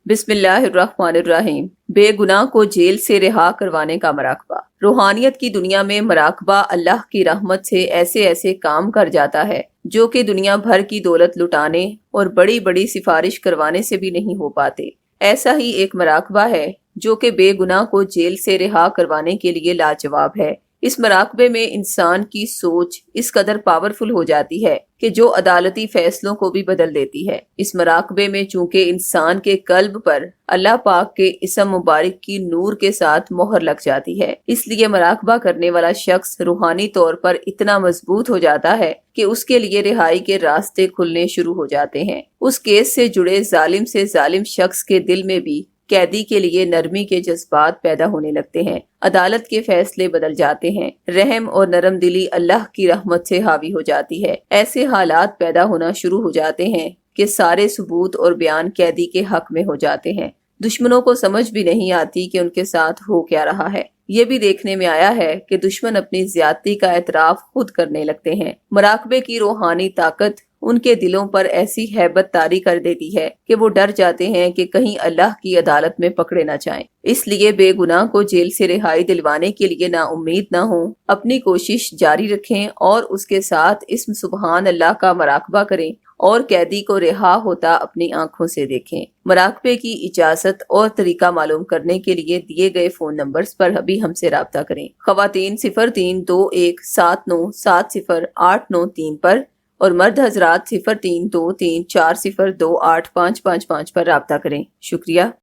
बिस्मिल्लाहिर्रहमानिर्रहीम। बेगुनाह को जेल से रिहा करवाने का मराकबा। रूहानियत की दुनिया में मराकबा अल्लाह की रहमत से ऐसे ऐसे काम कर जाता है जो कि दुनिया भर की दौलत लुटाने और बड़ी बड़ी सिफारिश करवाने से भी नहीं हो पाते। ऐसा ही एक मराकबा है जो कि बेगुनाह को जेल से रिहा करवाने के लिए लाजवाब है। इस मराकबे में इंसान की सोच इस कदर पावरफुल हो जाती है कि जो अदालती फैसलों को भी बदल देती है। इस मराकबे में चूंकि इंसान के कल्ब पर अल्लाह पाक के इसम मुबारक की नूर के साथ मोहर लग जाती है, इसलिए मराकबा करने वाला शख्स रूहानी तौर पर इतना मजबूत हो जाता है कि उसके लिए रिहाई के रास्ते खुलने शुरू हो जाते हैं। उस केस से जुड़े जालिम से जालिम शख्स के दिल में भी कैदी के लिए नरमी के जज्बात पैदा होने लगते हैं। अदालत के फैसले बदल जाते हैं। रहम और नरम दिली अल्लाह की रहमत से हावी हो जाती है। ऐसे हालात पैदा होना शुरू हो जाते हैं कि सारे सबूत और बयान कैदी के हक में हो जाते हैं। दुश्मनों को समझ भी नहीं आती कि उनके साथ हो क्या रहा है। ये भी देखने में आया है कि दुश्मन अपनी ज्यादती का एतराफ खुद करने लगते हैं। मराकबे की रूहानी ताकत उनके दिलों पर ऐसी हैबत तारी कर देती है कि वो डर जाते हैं कि कहीं अल्लाह की अदालत में पकड़े ना जाएं। इसलिए बेगुनाह को जेल से रिहाई दिलवाने के लिए ना उम्मीद ना हो, अपनी कोशिश जारी रखें और उसके साथ इस्म सुबहान अल्लाह का मराकबा करें और कैदी को रिहा होता अपनी आंखों से देखें। मराकबे की इजाजत और तरीका मालूम करने के लिए दिए गए फोन नंबर्स पर अभी हमसे राब्ता करें। खवातीन 032170708093 पर और मर्द हजरात 032340285555 पर राब्ता करें। शुक्रिया।